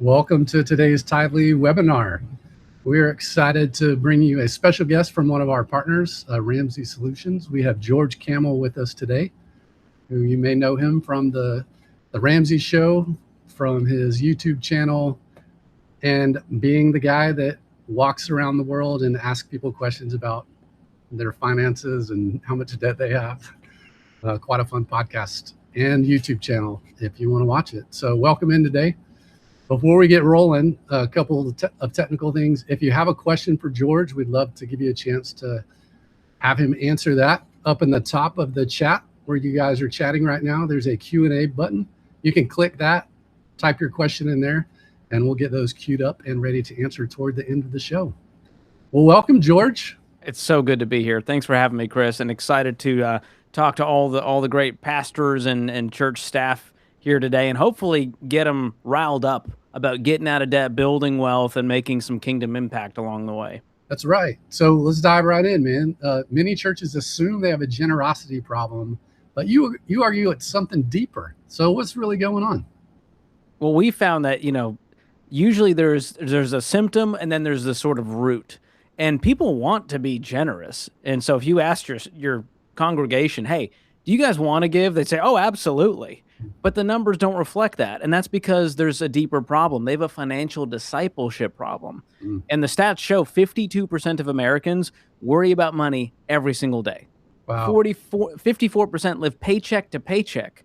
Welcome to today's Tidely webinar. We're excited to bring you a special guest from one of our partners, Ramsey Solutions. We have George Kamel with us today, who you may know him from the Ramsey Show, from his YouTube channel, and being the guy that walks around the world and asks people questions about their finances and how much debt they have. Quite a fun podcast and YouTube channel if you want to watch it. So welcome in today. Before we get rolling, a couple of technical things. If you have a question for George, we'd love to give you a chance to have him answer that. Up in the top of the chat where you guys are chatting right now, there's a Q&A button. You can click that, type your question in there, and we'll get those queued up and ready to answer toward the end of the show. Well, welcome, George. It's so good to be here. Thanks for having me, Chris, and excited to talk to all the great pastors and church staff here today, and hopefully get them riled up about getting out of debt, building wealth, and making some kingdom impact along the way. That's right. So let's dive right in, man. Many churches assume they have a generosity problem, but you argue it's something deeper. So what's really going on? Well, we found that, usually there's a symptom and then there's the sort of root. And people want to be generous. And so if you ask your congregation, hey, do you guys want to give? They'd say, oh, absolutely. But the numbers don't reflect that. And that's because there's a deeper problem. They have a financial discipleship problem. And the stats show 52% of Americans worry about money every single day. Wow. 54% live paycheck to paycheck.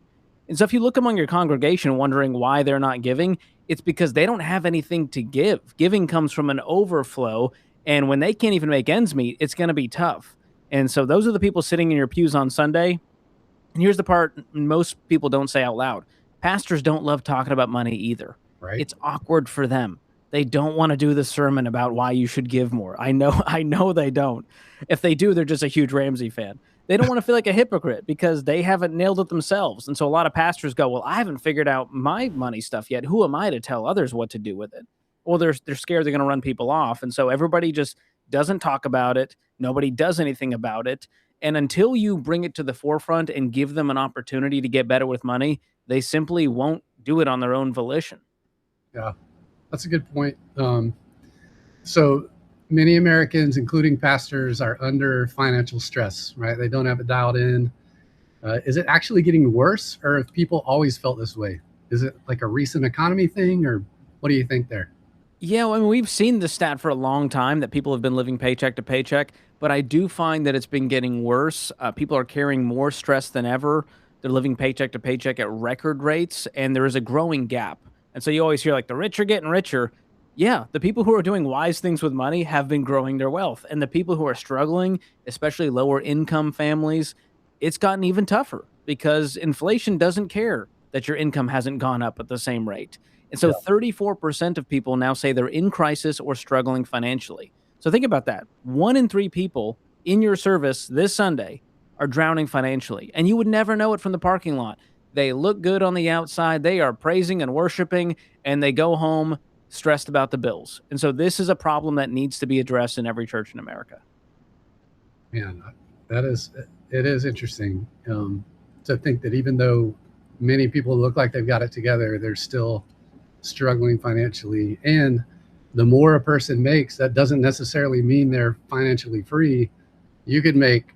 And so if you look among your congregation wondering why they're not giving, it's because they don't have anything to give. Giving comes from an overflow. And when they can't even make ends meet, it's going to be tough. And so those are the people sitting in your pews on Sunday. And here's the part most people don't say out loud. Pastors don't love talking about money either. Right. It's awkward for them. They don't want to do the sermon about why you should give more. I know they don't. If they do, they're just a huge Ramsey fan. They don't want to feel like a hypocrite because they haven't nailed it themselves. And so a lot of pastors go, well, I haven't figured out my money stuff yet. Who am I to tell others what to do with it? Or they're scared they're going to run people off. And so everybody just doesn't talk about it. Nobody does anything about it. And until you bring it to the forefront and give them an opportunity to get better with money, they simply won't do it on their own volition. Yeah, that's a good point. So many Americans, including pastors, are under financial stress, right? They don't have it dialed in. Is it actually getting worse, or have people always felt this way? Is it like a recent economy thing, or what do you think there? Yeah, well, I mean, we've seen the stat for a long time that people have been living paycheck to paycheck, but I do find that it's been getting worse. People are carrying more stress than ever. They're living paycheck to paycheck at record rates, and there is a growing gap. And so you always hear, like, the rich are getting richer. Yeah, the people who are doing wise things with money have been growing their wealth. And the people who are struggling, especially lower income families, it's gotten even tougher because inflation doesn't care that your income hasn't gone up at the same rate. And so 34% of people now say they're in crisis or struggling financially. So think about that. 1 in 3 people in your service this Sunday are drowning financially. And you would never know it from the parking lot. They look good on the outside. They are praising and worshiping, and they go home stressed about the bills. And so this is a problem that needs to be addressed in every church in America. Man, it is interesting to think that even though many people look like they've got it together, they're still struggling financially. And the more a person makes, that doesn't necessarily mean they're financially free. You could make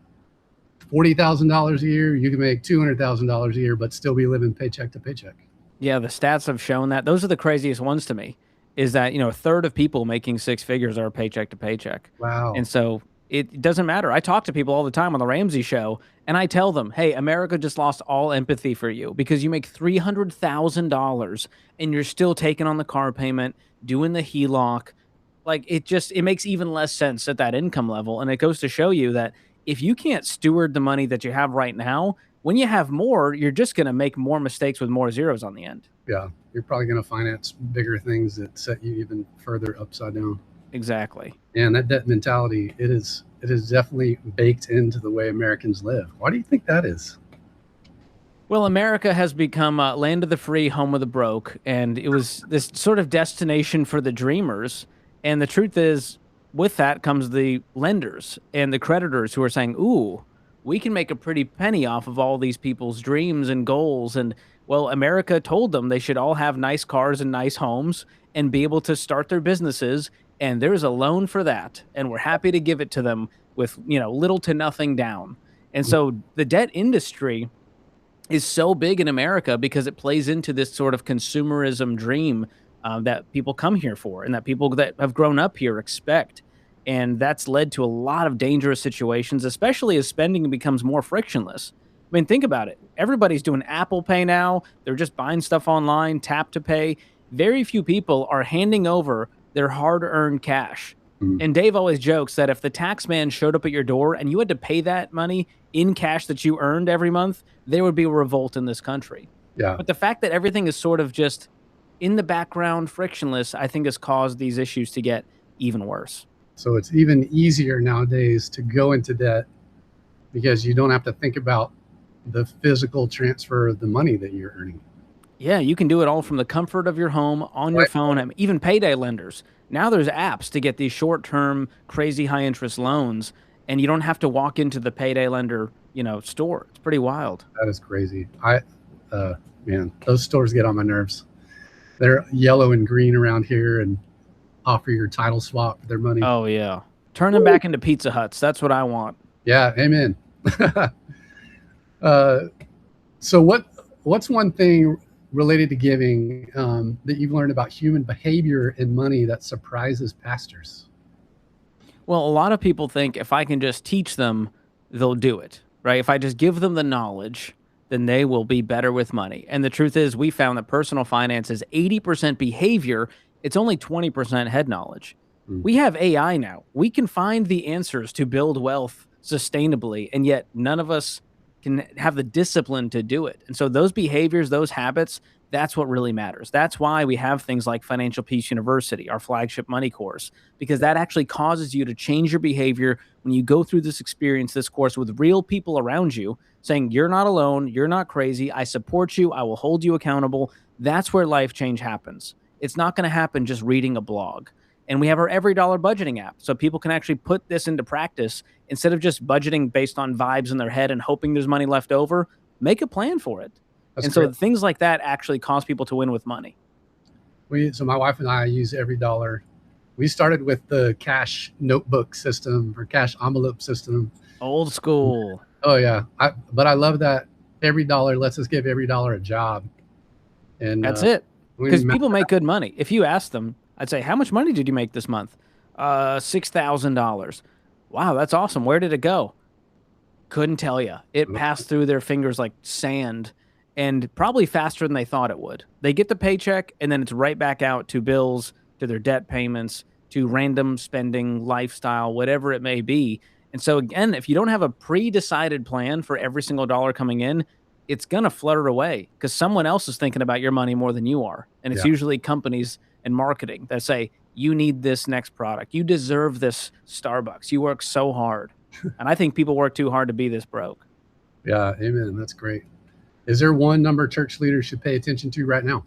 $40,000 a year, you can make $200,000 a year, but still be living paycheck to paycheck. Yeah, the stats have shown that. Those are the craziest ones to me, is that, a third of people making 6 figures are paycheck to paycheck. Wow. And so it doesn't matter. I talk to people all the time on the Ramsey Show, and I tell them, hey, America just lost all empathy for you because you make $300,000 and you're still taking on the car payment, doing the HELOC. Like, it makes even less sense at that income level. And it goes to show you that if you can't steward the money that you have right now, when you have more, you're just going to make more mistakes with more zeros on the end. Yeah, you're probably going to finance bigger things that set you even further upside down. Exactly. And that debt mentality, it is definitely baked into the way Americans live. Why do you think that is? Well, America has become land of the free, home of the broke, and it was this sort of destination for the dreamers. And the truth is, with that comes the lenders and the creditors who are saying, ooh, we can make a pretty penny off of all these people's dreams and goals. And well, America told them they should all have nice cars and nice homes and be able to start their businesses. And there's a loan for that. And we're happy to give it to them with, little to nothing down. And so the debt industry is so big in America because it plays into this sort of consumerism dream that people come here for and that people that have grown up here expect. And that's led to a lot of dangerous situations, especially as spending becomes more frictionless. I mean, think about it. Everybody's doing Apple Pay now. They're just buying stuff online, tap to pay. Very few people are handing over their hard earned cash. And Dave always jokes that if the tax man showed up at your door and you had to pay that money in cash that you earned every month, there would be a revolt in this country. Yeah. But the fact that everything is sort of just in the background, frictionless, I think has caused these issues to get even worse. So it's even easier nowadays to go into debt because you don't have to think about the physical transfer of the money that you're earning. Yeah, you can do it all from the comfort of your home, on your phone, and even payday lenders. Now there's apps to get these short-term, crazy high-interest loans, and you don't have to walk into the payday lender, store. It's pretty wild. That is crazy. Man, those stores get on my nerves. They're yellow and green around here and offer your title swap for their money. Oh, yeah. Turn them back into Pizza Huts. That's what I want. Yeah, amen. So what's one thing related to giving that you've learned about human behavior and money that surprises pastors? Well, a lot of people think if I can just teach them, they'll do it, right? If I just give them the knowledge, then they will be better with money. And the truth is, we found that personal finance is 80% behavior. It's only 20% head knowledge. We have AI now. We can find the answers to build wealth sustainably, and yet none of us can have the discipline to do it. And so those behaviors, those habits, that's what really matters. That's why we have things like Financial Peace University, our flagship money course, because that actually causes you to change your behavior when you go through this experience, this course with real people around you saying, you're not alone, you're not crazy, I support you, I will hold you accountable. That's where life change happens. It's not going to happen just reading a blog. And we have our Every Dollar budgeting app, so people can actually put this into practice instead of just budgeting based on vibes in their head and hoping there's money left over. Make a plan for it. That's great. So things like that actually cause people to win with money. So my wife and I use Every Dollar. We started with the cash notebook system or cash envelope system. Old school. Oh yeah, but I love that Every Dollar lets us give every dollar a job. And that's it. Because people make good money. If you ask them, I'd say, how much money did you make this month? $6,000. Wow, that's awesome. Where did it go? Couldn't tell you. It passed through their fingers like sand, and probably faster than they thought it would. They get the paycheck, and then it's right back out to bills, to their debt payments, to random spending, lifestyle, whatever it may be. And so again, if you don't have a pre-decided plan for every single dollar coming in, it's going to flutter away because someone else is thinking about your money more than you are. And it's usually companies and marketing that say, you need this next product. You deserve this Starbucks. You work so hard. And I think people work too hard to be this broke. Yeah, amen. That's great. Is there one number church leaders should pay attention to right now?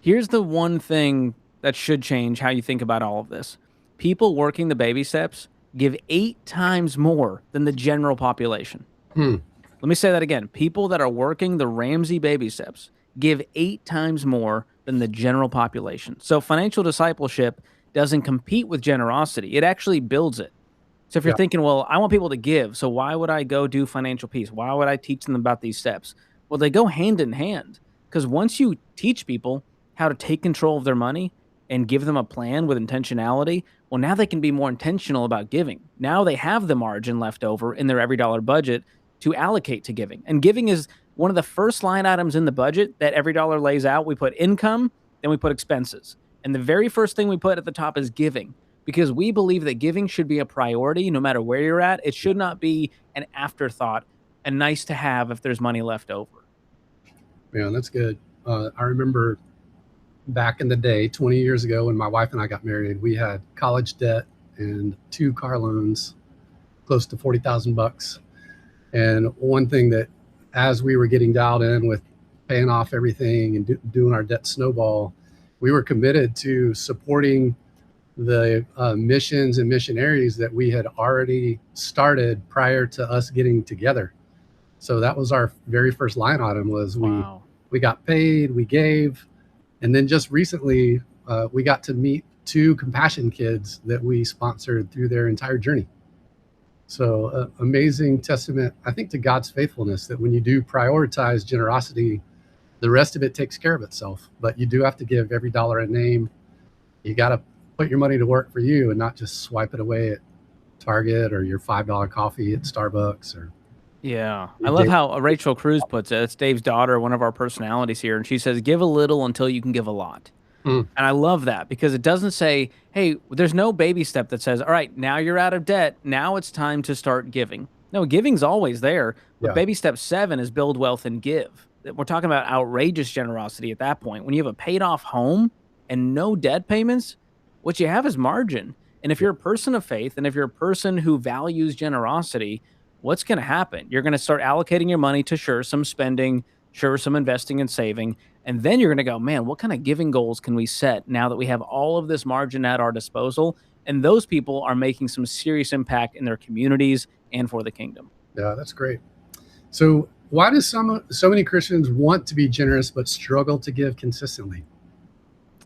Here's the one thing that should change how you think about all of this. People working the baby steps give 8 times more than the general population. Let me say that again. People that are working the Ramsey Baby Steps give 8 times more than the general population. So financial discipleship doesn't compete with generosity. It actually builds it. So if you're thinking, well, I want people to give, so why would I go do financial peace? Why would I teach them about these steps? Well, they go hand in hand because once you teach people how to take control of their money and give them a plan with intentionality, well, now they can be more intentional about giving. Now they have the margin left over in their Every Dollar budget to allocate to giving. And giving is one of the first line items in the budget that Every Dollar lays out. We put income, then we put expenses. And the very first thing we put at the top is giving, because we believe that giving should be a priority no matter where you're at. It should not be an afterthought and nice to have if there's money left over. Yeah, that's good. I remember back in the day, 20 years ago, when my wife and I got married, we had college debt and 2 car loans, close to $40,000. And one thing that, as we were getting dialed in with paying off everything and doing our debt snowball, we were committed to supporting the missions and missionaries that we had already started prior to us getting together. So that was our very first line item was Wow. we got paid, we gave, and then just recently we got to meet 2 compassion kids that we sponsored through their entire journey. So amazing testament, I think, to God's faithfulness, that when you do prioritize generosity, the rest of it takes care of itself. But you do have to give every dollar a name. You got to put your money to work for you and not just swipe it away at Target or your $5 coffee at Starbucks. Or Yeah. I love how Rachel Cruz puts it. It's Dave's daughter, one of our personalities here. And she says, give a little until you can give a lot. Mm. And I love that because it doesn't say, hey, there's no baby step that says, all right, now you're out of debt. Now it's time to start giving. No, giving's always there. But Yeah. baby step 7 is build wealth and give. We're talking about outrageous generosity at that point. When you have a paid off home and no debt payments, what you have is margin. And if you're a person of faith and if you're a person who values generosity, what's going to happen? You're going to start allocating your money to sure some spending, sure some investing and saving. And then you're going to go, man, what kind of giving goals can we set now that we have all of this margin at our disposal? And those people are making some serious impact in their communities and for the kingdom. Yeah, that's great. So why do so many Christians want to be generous but struggle to give consistently?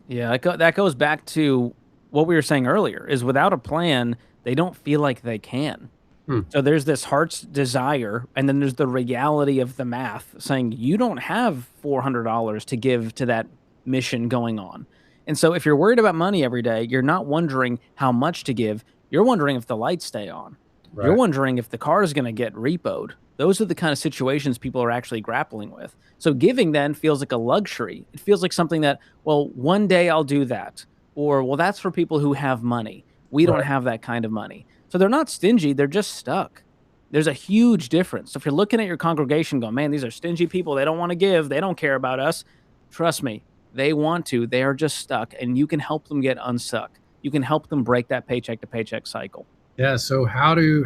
Yeah, that goes back to what we were saying earlier, is without a plan, they don't feel like they can. Hmm. So there's this heart's desire, and then there's the reality of the math saying you don't have $400 to give to that mission going on. And so if you're worried about money every day, you're not wondering how much to give. You're wondering if the lights stay on. Right. You're wondering if the car is going to get repoed. Those are the kind of situations people are actually grappling with. So giving then feels like a luxury. It feels like something that, well, one day I'll do that. Or, well, that's for people who have money. We don't Right. have that kind of money. So they're not stingy, they're just stuck. There's a huge difference. So if you're looking at your congregation going, man, these are stingy people, they don't want to give, they don't care about us. Trust me, they want to, they are just stuck, and you can help them get unstuck. You can help them break that paycheck to paycheck cycle. Yeah. So how do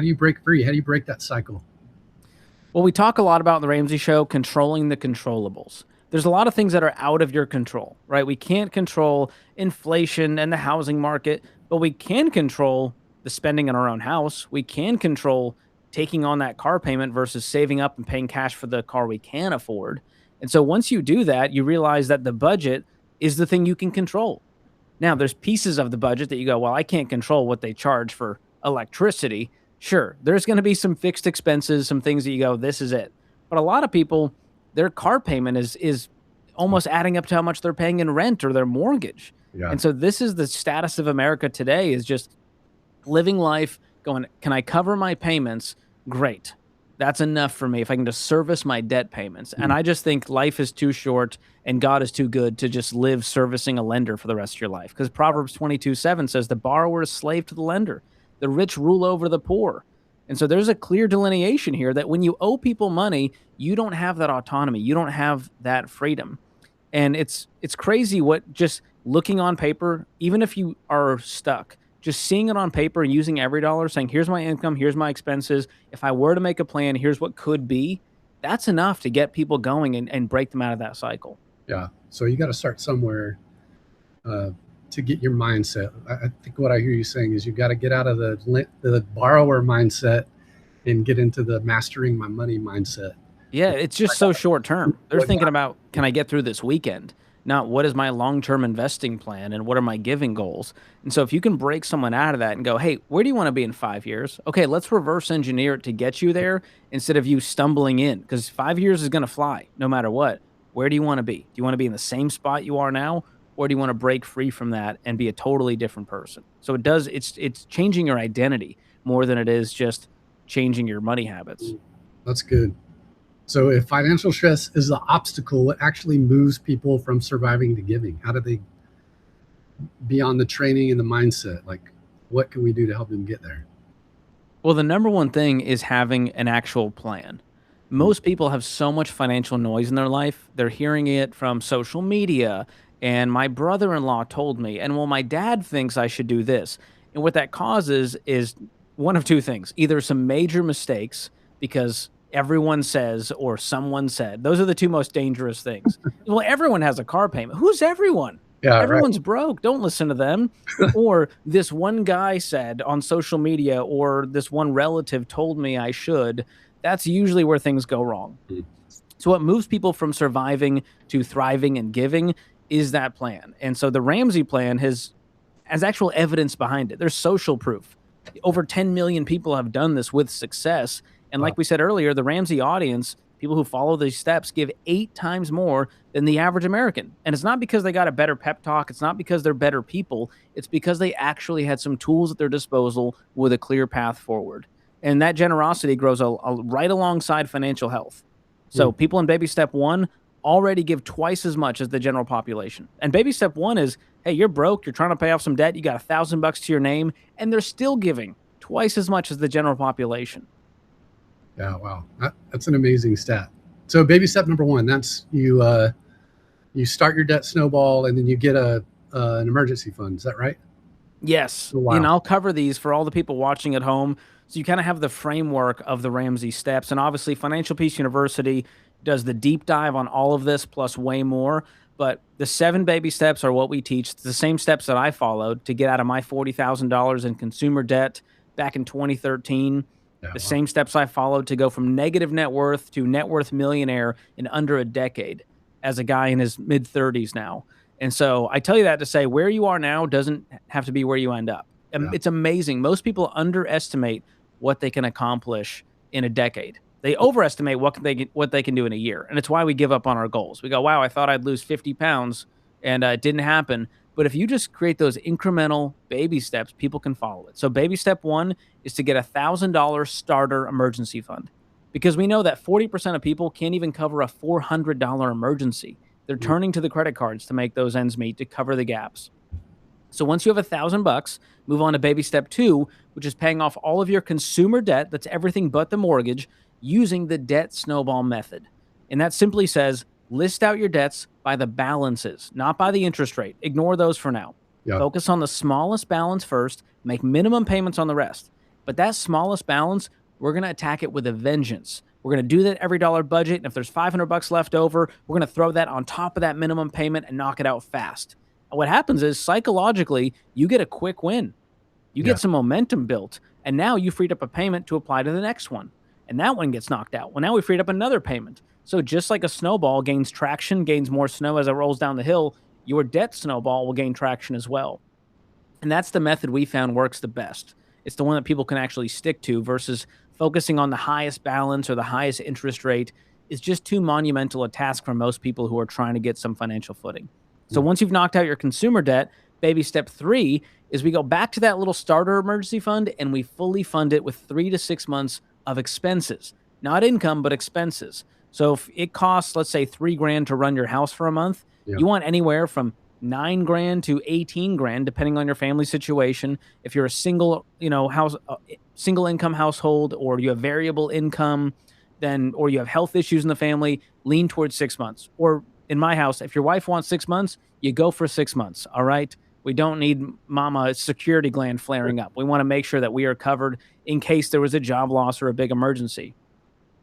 you break free? How do you break that cycle? Well, we talk a lot about in the Ramsey Show, controlling the controllables. There's a lot of things that are out of your control, right? We can't control inflation and the housing market, but we can control the spending in our own house. We can control taking on that car payment versus saving up and paying cash for the car we can afford. And so once you do that, you realize that the budget is the thing you can control. Now, there's pieces of the budget that you go, well, I can't control what they charge for electricity. Sure, there's going to be some fixed expenses, some things that you go, this is it. But a lot of people, their car payment is almost adding up to how much they're paying in rent or their mortgage. Yeah. And so this is the status of America today, is just living life going, can I cover my payments? Great. That's enough for me if I can just service my debt payments. And I just think life is too short and God is too good to just live servicing a lender for the rest of your life. Because Proverbs 22:7 says the borrower is slave to the lender. The rich rule over the poor. And so there's a clear delineation here that when you owe people money, you don't have that autonomy. You don't have that freedom. And it's crazy what just looking on paper, even if you are stuck, just seeing it on paper and using every dollar, saying, here's my income, here's my expenses. If I were to make a plan, here's what could be. That's enough to get people going and break them out of that cycle. Yeah. So you got to start somewhere to get your mindset. I think what I hear you saying is you got to get out of the borrower mindset and get into the mastering my money mindset. Yeah, it's just so short term. They're thinking about, can I get through this weekend? Not what is my long-term investing plan and what are my giving goals? And so if you can break someone out of that and go, hey, where do you want to be in 5 years? Okay, let's reverse engineer it to get you there instead of you stumbling in, because 5 years is going to fly no matter what. Where do you want to be? Do you want to be in the same spot you are now, or do you want to break free from that and be a totally different person? So it's changing your identity more than it is just changing your money habits. That's good. So if financial stress is the obstacle, what actually moves people from surviving to giving? How do they, beyond the training and the mindset, like what can we do to help them get there? Well, the number one thing is having an actual plan. Most people have so much financial noise in their life. They're hearing it from social media. And my brother-in-law told me, and well, my dad thinks I should do this. And what that causes is one of two things: either some major mistakes because everyone says or someone said. Those are the two most dangerous things. Well, everyone has a car payment. Who's everyone? Yeah, right. Everyone's broke. Don't listen to them. Or this one guy said on social media, or this one relative told me I should. That's usually where things go wrong. Mm. So what moves people from surviving to thriving and giving is that plan. And so the Ramsey plan has actual evidence behind it. There's social proof. Over 10 million people have done this with success. And Wow. like we said earlier, the Ramsey audience, people who follow these steps, give 8 times more than the average American. And it's not because they got a better pep talk. It's not because they're better people. It's because they actually had some tools at their disposal with a clear path forward. And that generosity grows right alongside financial health. So Mm. people in baby step 1 already give twice as much as the general population. And baby step 1 is, hey, you're broke, you're trying to pay off some debt, you got $1,000 to your name, and they're still giving twice as much as the general population. Yeah, wow. That's an amazing stat. So baby step number 1, that's you start your debt snowball and then you get an emergency fund. Is that right? Yes. Oh, wow. And I'll cover these for all the people watching at home. So you kind of have the framework of the Ramsey steps. And obviously, Financial Peace University does the deep dive on all of this plus way more. But the 7 baby steps are what we teach. It's the same steps that I followed to get out of my $40,000 in consumer debt back in 2013. Yeah, The wow. same steps I followed to go from negative net worth to net worth millionaire in under a decade as a guy in his mid 30s now. And so I tell you that to say where you are now doesn't have to be where you end up. Yeah. It's amazing. Most people underestimate what they can accomplish in a decade. They overestimate what they can do in a year. And it's why we give up on our goals. We go, wow, I thought I'd lose 50 pounds and it didn't happen. But if you just create those incremental baby steps, people can follow it. So baby step 1 is to get $1,000 starter emergency fund, because we know that 40% of people can't even cover a $400 emergency. They're turning to the credit cards to make those ends meet, to cover the gaps. So once you have $1,000, move on to baby step 2, which is paying off all of your consumer debt. That's everything but the mortgage, using the debt snowball method. And that simply says, list out your debts by the balances, not by the interest rate. Ignore those for now. Yeah. Focus on the smallest balance first, make minimum payments on the rest. But that smallest balance, we're going to attack it with a vengeance. We're going to do that every dollar budget. And if there's $500 left over, we're going to throw that on top of that minimum payment and knock it out fast. And what happens is psychologically, you get a quick win. You get some momentum built. And now you freed up a payment to apply to the next one. And that one gets knocked out. Well, now we freed up another payment. So just like a snowball gains traction, gains more snow as it rolls down the hill, your debt snowball will gain traction as well. And that's the method we found works the best. It's the one that people can actually stick to versus focusing on the highest balance or the highest interest rate is just too monumental a task for most people who are trying to get some financial footing. So once you've knocked out your consumer debt, baby step 3 is we go back to that little starter emergency fund and we fully fund it with 3 to 6 months of expenses, not income, but expenses. So if it costs, let's say $3,000 to run your house for a month, you want anywhere from $9,000 to $18,000, depending on your family situation. If you're a single income household, or you have variable income, or you have health issues in the family, lean towards 6 months. Or in my house, if your wife wants 6 months, you go for 6 months. All right. We don't need mama's security gland flaring up. We want to make sure that we are covered in case there was a job loss or a big emergency.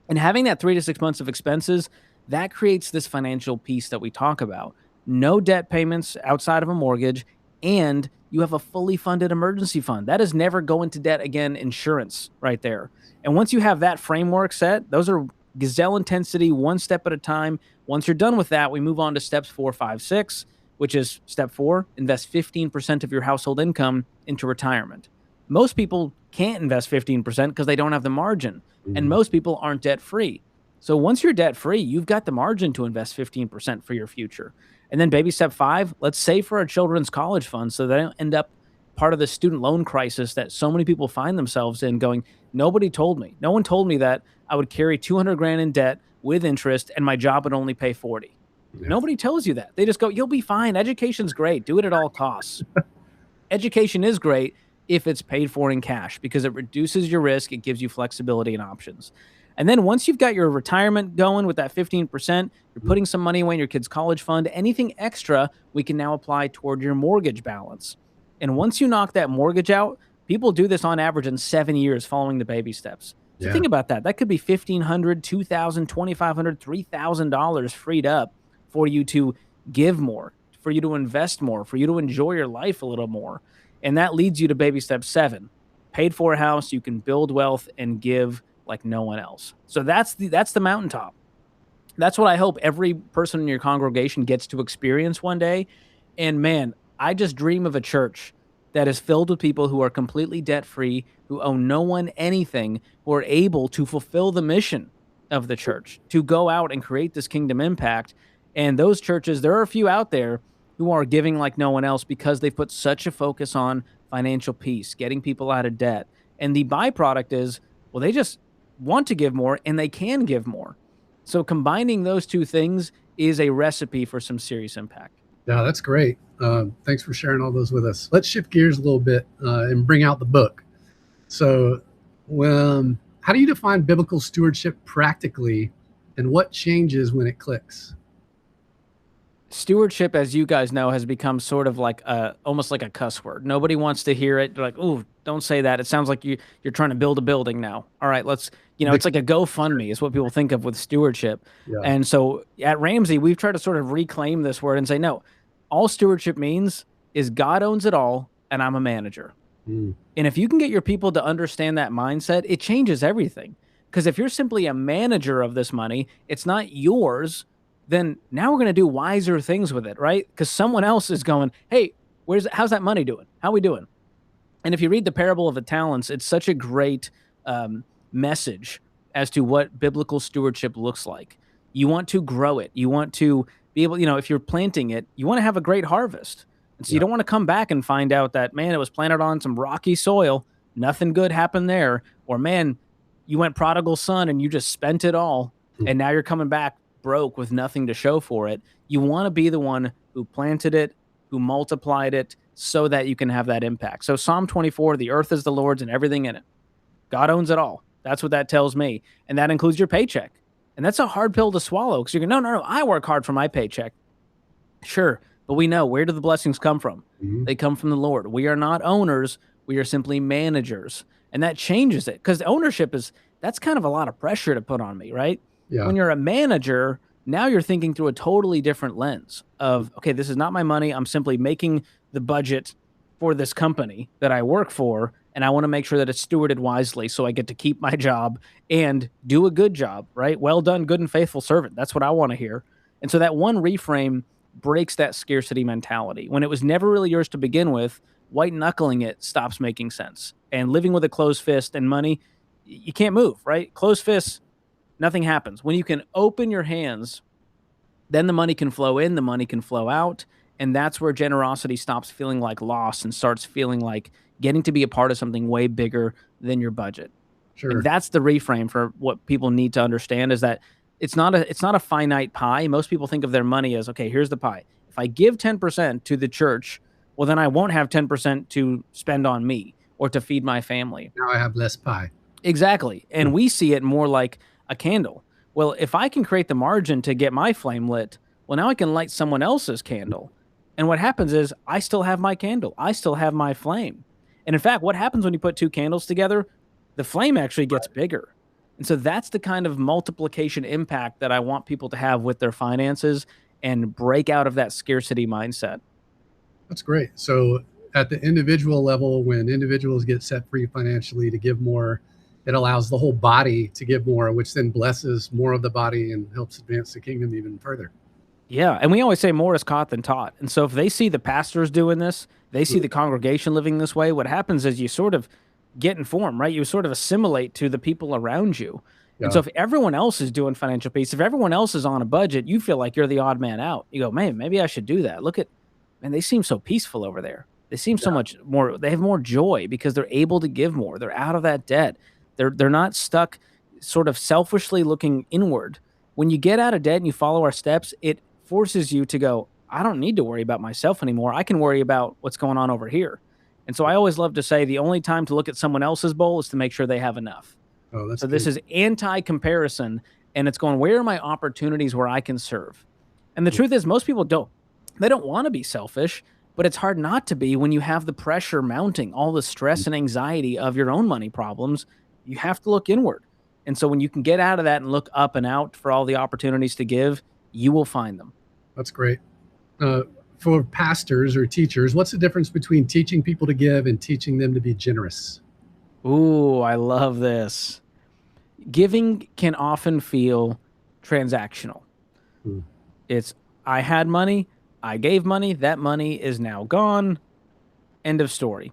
And having that 3 to 6 months of expenses, that creates this financial piece that we talk about. No debt payments outside of a mortgage, and you have a fully funded emergency fund. That is never go into debt again insurance right there. And once you have that framework set, those are gazelle intensity, one step at a time. Once you're done with that, we move on to steps 4, 5, 6, which is step 4, invest 15% of your household income into retirement. Most people can't invest 15% because they don't have the margin. And most people aren't debt free. So once you're debt free, you've got the margin to invest 15% for your future. And then baby step 5, let's save for our children's college funds so they don't end up part of the student loan crisis that so many people find themselves in, going, nobody told me. No one told me that I would carry $200,000 in debt with interest and my job would only pay 40. Yeah. Nobody tells you that. They just go, you'll be fine. Education's great. Do it at all costs. Education is great if it's paid for in cash because it reduces your risk. It gives you flexibility and options. And then once you've got your retirement going with that 15%, you're putting some money away in your kid's college fund, anything extra we can now apply toward your mortgage balance. And once you knock that mortgage out, people do this on average in 7 years following the baby steps. So think about that. That could be $1,500, $2,000, $2,500, $3,000 freed up for you to give more, for you to invest more, for you to enjoy your life a little more. And that leads you to baby step 7. Paid for a house, you can build wealth and give like no one else. So that's the mountaintop. That's what I hope every person in your congregation gets to experience one day. And man, I just dream of a church that is filled with people who are completely debt free, who owe no one anything, who are able to fulfill the mission of the church to go out and create this kingdom impact. And those churches, there are a few out there who are giving like no one else because they've put such a focus on financial peace, getting people out of debt. And the byproduct is, well, they just want to give more and they can give more. So combining those two things is a recipe for some serious impact. Yeah, that's great. Thanks for sharing all those with us. Let's shift gears a little bit and bring out the book. So how do you define biblical stewardship practically, and what changes when it clicks? Stewardship, as you guys know, has become sort of like almost like a cuss word. Nobody wants to hear it. They're like, "Ooh, don't say that. It sounds like you're trying to build a building now." All right, let's, it's like a GoFundMe is what people think of with stewardship. Yeah. And so at Ramsey, we've tried to sort of reclaim this word and say, no, all stewardship means is God owns it all, and I'm a manager. And if you can get your people to understand that mindset, it changes everything. Because if you're simply a manager of this money, it's not yours, then now we're going to do wiser things with it, right? Because someone else is going, hey, how's that money doing? How are we doing? And if you read the parable of the talents, it's such a great message as to what biblical stewardship looks like. You want to grow it. You want to be able, if you're planting it, you want to have a great harvest. And so you don't want to come back and find out that, man, it was planted on some rocky soil, nothing good happened there. Or, man, you went prodigal son and you just spent it all. And now you're coming back broke with nothing to show for it. You want to be the one who planted it, who multiplied it, so that you can have that impact. So Psalm 24, the earth is the Lord's and everything in it. God owns it all. That's what that tells me. And that includes your paycheck. And that's a hard pill to swallow because you're going, no, I work hard for my paycheck. Sure. But we know, where do the blessings come from? They come from the Lord. We are not owners. We are simply managers. And that changes it, because ownership that's kind of a lot of pressure to put on me, right? Yeah. When you're a manager, now you're thinking through a totally different lens of, okay, this is not my money. I'm simply making the budget for this company that I work for, and I want to make sure that it's stewarded wisely so I get to keep my job and do a good job, right? Well done, good and faithful servant. That's what I want to hear. And so that one reframe breaks that scarcity mentality. When it was never really yours to begin with, white knuckling it stops making sense. And living with a closed fist and money, you can't move, right? Closed fists, nothing happens. When you can open your hands, then the money can flow in, the money can flow out. And that's where generosity stops feeling like loss and starts feeling like getting to be a part of something way bigger than your budget. Sure. And that's the reframe for what people need to understand, is that it's not a finite pie. Most people think of their money as, okay, here's the pie. If I give 10% to the church, well, then I won't have 10% to spend on me or to feed my family. Now I have less pie. Exactly. And we see it more like a candle. Well, if I can create the margin to get my flame lit, well, now I can light someone else's candle. And what happens is I still have my candle. I still have my flame. And in fact, what happens when you put two candles together? The flame actually gets bigger. And so that's the kind of multiplication impact that I want people to have with their finances and break out of that scarcity mindset. That's great. So at the individual level, when individuals get set free financially to give more, it allows the whole body to give more, which then blesses more of the body and helps advance the kingdom even further. Yeah. And we always say more is caught than taught. And so if they see the pastors doing this, they see the congregation living this way, what happens is you sort of get informed, right? You sort of assimilate to the people around you. Yeah. And so if everyone else is doing financial peace, if everyone else is on a budget, you feel like you're the odd man out. You go, man, maybe I should do that. Man, they seem so peaceful over there. They seem so much more, they have more joy because they're able to give more. They're out of that debt. They're not stuck sort of selfishly looking inward. When you get out of debt and you follow our steps, it forces you to go, I don't need to worry about myself anymore. I can worry about what's going on over here. And so I always love to say the only time to look at someone else's bowl is to make sure they have enough. Oh, that's so good. This is anti-comparison, and it's going, where are my opportunities where I can serve? And the truth is, most people don't want to be selfish, but it's hard not to be when you have the pressure mounting, all the stress and anxiety of your own money problems. You have to look inward. And so when you can get out of that and look up and out for all the opportunities to give, you will find them. That's great. for pastors or teachers, what's the difference between teaching people to give and teaching them to be generous? Ooh, I love this. Giving can often feel transactional. Hmm. It's, I had money, I gave money, that money is now gone, end of story.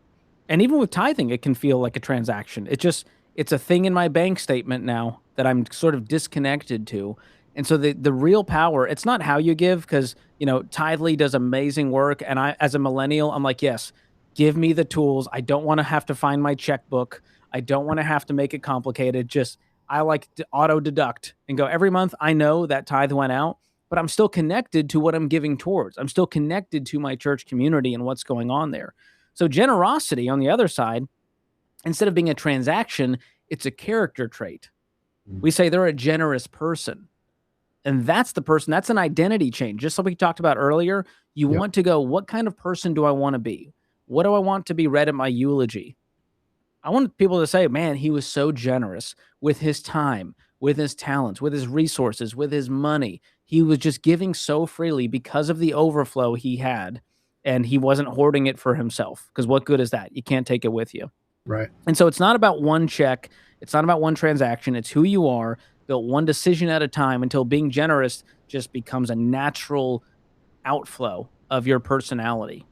And even with tithing, it can feel like a transaction. It's a thing in my bank statement now that I'm sort of disconnected to. And so the real power, it's not how you give, because, Tithely does amazing work. And I, as a millennial, I'm like, yes, give me the tools. I don't want to have to find my checkbook. I don't want to have to make it complicated. Just, I like to auto deduct and go every month. I know that tithe went out, but I'm still connected to what I'm giving towards. I'm still connected to my church community and what's going on there. So generosity on the other side, instead of being a transaction, it's a character trait. We say they're a generous person. And that's the person, that's an identity change. Just like we talked about earlier, you want to go, what kind of person do I want to be? What do I want to be read at my eulogy? I want people to say, man, he was so generous with his time, with his talents, with his resources, with his money. He was just giving so freely because of the overflow he had, and he wasn't hoarding it for himself. Because what good is that? You can't take it with you. Right. And so it's not about one check. It's not about one transaction. It's who you are, built one decision at a time, until being generous just becomes a natural outflow of your personality.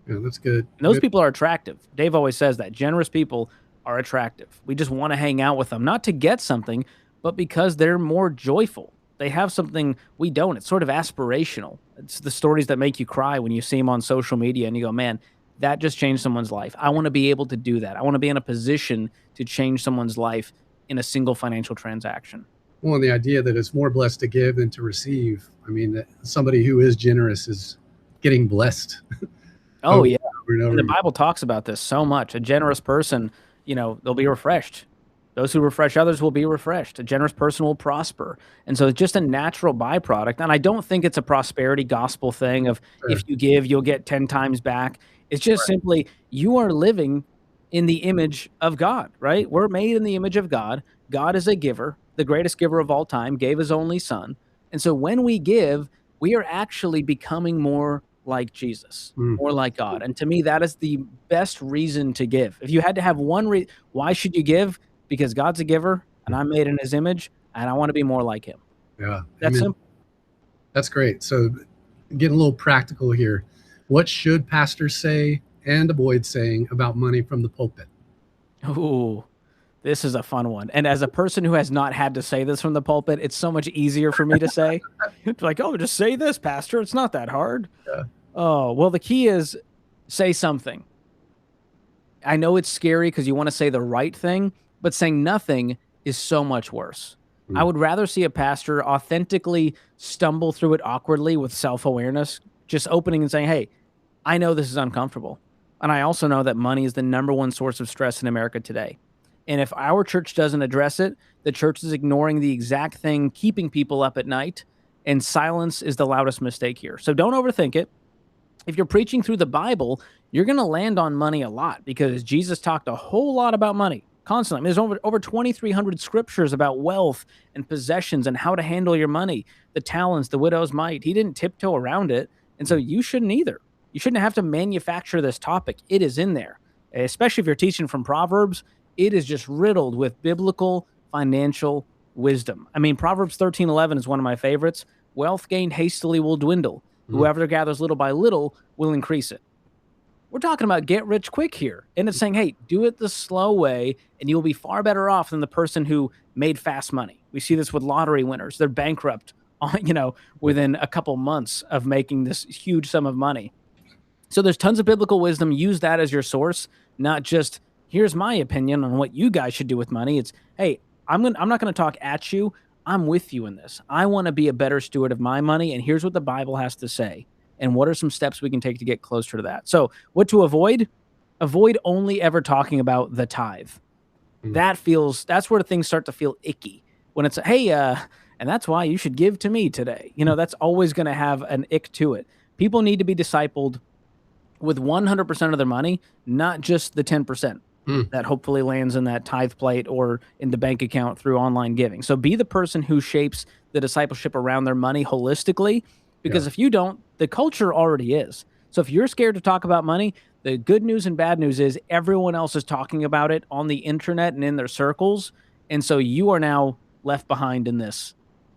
Yeah, that's good. And those Good. people are attractive. Dave always says that generous people are attractive. We just want to hang out with them, not to get something, but because they're more joyful. They have something we don't. It's sort of aspirational. It's the stories that make you cry when you see them on social media and you go, man, that just changed someone's life. I want to be able to do that. I want to be in a position to change someone's life in a single financial transaction. Well, and the idea that it's more blessed to give than to receive. I mean, that somebody who is generous is getting blessed. Oh, yeah. And the Bible talks about this so much. A generous person, they'll be refreshed. Those who refresh others will be refreshed. A generous person will prosper. And so it's just a natural byproduct. And I don't think it's a prosperity gospel thing of if you give, you'll get 10 times back. It's just simply you are living in the image of God, right? We're made in the image of God. God is a giver, the greatest giver of all time, gave his only son. And so when we give, we are actually becoming more like Jesus, more like God. And to me, that is the best reason to give. If you had to have one why should you give? Because God's a giver and I'm made in his image and I want to be more like him. Yeah. That's simple. That's great. So getting a little practical here. What should pastors say and avoid saying about money from the pulpit? Ooh, this is a fun one. And as a person who has not had to say this from the pulpit, it's so much easier for me to say. It's like, oh, just say this, pastor. It's not that hard. Yeah. Oh, well, the key is say something. I know it's scary because you want to say the right thing, but saying nothing is so much worse. I would rather see a pastor authentically stumble through it awkwardly with self-awareness, just opening and saying, hey, I know this is uncomfortable. And I also know that money is the number one source of stress in America today. And if our church doesn't address it, the church is ignoring the exact thing keeping people up at night, and silence is the loudest mistake here. So don't overthink it. If you're preaching through the Bible, you're going to land on money a lot because Jesus talked a whole lot about money constantly. I mean, there's over 2,300 scriptures about wealth and possessions and how to handle your money, the talents, the widow's mite. He didn't tiptoe around it. And so you shouldn't either. You shouldn't have to manufacture this topic. It is in there, especially if you're teaching from Proverbs. It is just riddled with biblical financial wisdom. I mean, Proverbs 13:11 is one of my favorites. Wealth gained hastily will dwindle. Whoever gathers little by little will increase it. We're talking about get rich quick here. And it's saying, hey, do it the slow way and you'll be far better off than the person who made fast money. We see this with lottery winners. They're bankrupt, within a couple months of making this huge sum of money. So there's tons of biblical wisdom. Use that as your source, not just here's my opinion on what you guys should do with money. It's, hey, I'm not going to talk at you. I'm with you in this. I want to be a better steward of my money, and here's what the Bible has to say. And what are some steps we can take to get closer to that? So what to avoid? Avoid only ever talking about the tithe. That's where things start to feel icky. When it's, hey, and that's why you should give to me today. That's always going to have an ick to it. People need to be discipled with 100% of their money, not just the 10%. That hopefully lands in that tithe plate or in the bank account through online giving. So be the person who shapes the discipleship around their money holistically, because if you don't, the culture already is. So if you're scared to talk about money, the good news and bad news is everyone else is talking about it on the internet and in their circles. And so you are now left behind in this,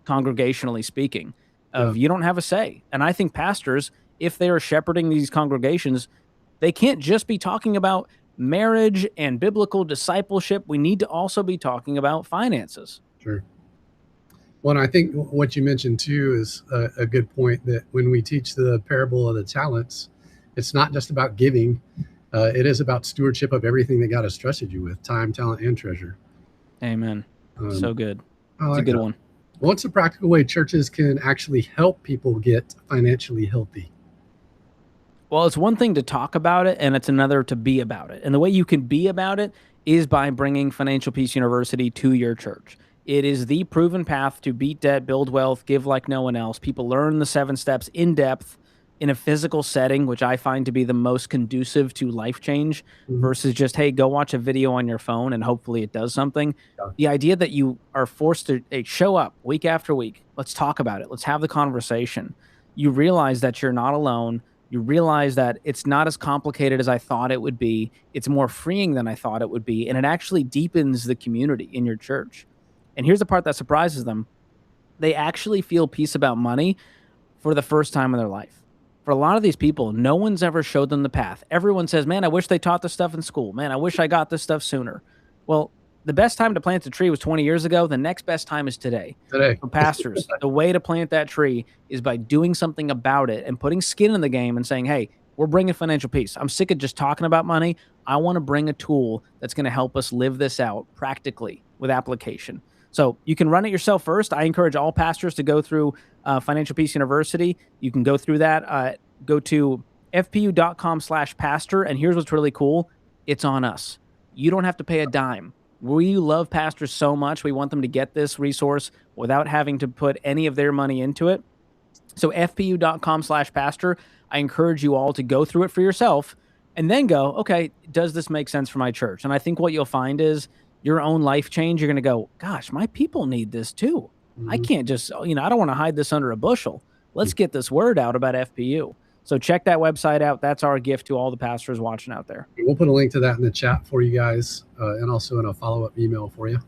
congregationally speaking, Yeah, of you don't have a say. And I think pastors, if they are shepherding these congregations, they can't just be talking about marriage and biblical discipleship. We need to also be talking about finances. sure. Well, and I think what you mentioned too is a good point, that when we teach the parable of the talents, it's not just about giving. It is about stewardship of everything that God has trusted you with: time, talent, and treasure. Amen. So good. I It's a like good that. one. What's a practical way churches can actually help people get financially healthy? Well, it's one thing to talk about it, and it's another to be about it. And the way you can be about it is by bringing Financial Peace University to your church. It is the proven path to beat debt, build wealth, give like no one else. People learn the 7 steps in depth in a physical setting, which I find to be the most conducive to life change Mhm. versus just, hey, go watch a video on your phone and hopefully it does something. Yeah. The idea that you are forced to, hey, show up week after week. Let's talk about it. Let's have the conversation. You realize that you're not alone. You realize that it's not as complicated as I thought it would be. It's more freeing than I thought it would be. And it actually deepens the community in your church. And here's the part that surprises them. They actually feel peace about money for the first time in their life. For a lot of these people, no one's ever showed them the path. Everyone says, man, I wish they taught this stuff in school. Man, I wish I got this stuff sooner. Well, the best time to plant a tree was 20 years ago. The next best time is today. Today. For pastors, the way to plant that tree is by doing something about it and putting skin in the game and saying, hey, we're bringing financial peace. I'm sick of just talking about money. I want to bring a tool that's going to help us live this out practically with application. So you can run it yourself first. I encourage all pastors to go through Financial Peace University. You can go through that. Go to fpu.com/pastor. And here's what's really cool. It's on us. You don't have to pay a dime. We love pastors so much. We want them to get this resource without having to put any of their money into it. So fpu.com/pastor. I encourage you all to go through it for yourself and then go, okay, does this make sense for my church? And I think what you'll find is your own life change. You're going to go, gosh, my people need this too. I Mhm. can't just, I don't want to hide this under a bushel. Let's get this word out about FPU. So check that website out. That's our gift to all the pastors watching out there. We'll put a link to that in the chat for you guys, and also in a follow-up email for you.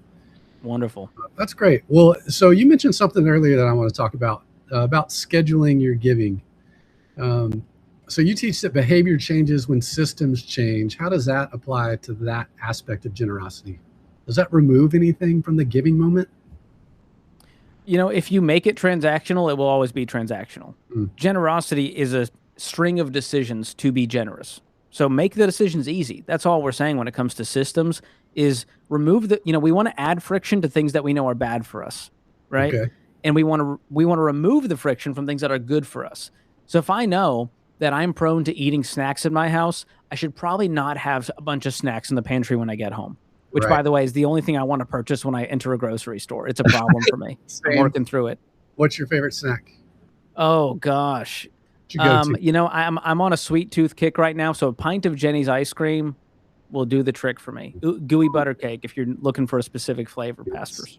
Wonderful. That's great. Well, so you mentioned something earlier that I want to talk about scheduling your giving. So you teach that behavior changes when systems change. How does that apply to that aspect of generosity? Does that remove anything from the giving moment? If you make it transactional, it will always be transactional. Mm. Generosity is a string of decisions to be generous. So make the decisions easy. That's all we're saying when it comes to systems is remove we want to add friction to things that we know are bad for us, right? Okay. And we want to remove the friction from things that are good for us. So if I know that I'm prone to eating snacks in my house, I should probably not have a bunch of snacks in the pantry when I get home. Which, Right. by the way, is the only thing I want to purchase when I enter a grocery store. It's a problem for me. I'm working through it. What's your favorite snack? Oh gosh, What's your go-to? I'm on a sweet tooth kick right now, so a pint of Jenny's ice cream will do the trick for me. Gooey butter cake, if you're looking for a specific flavor, pastors.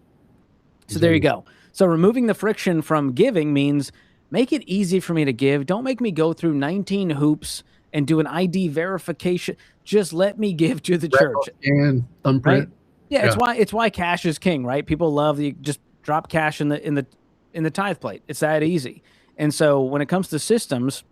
So there you go. So removing the friction from giving means make it easy for me to give. Don't make me go through 19 hoops and do an ID verification. Just let me give to the church. And thumbprint. Right? Yeah, it's why cash is king, right? People love the just drop cash in the tithe plate. It's that easy. And so when it comes to systems,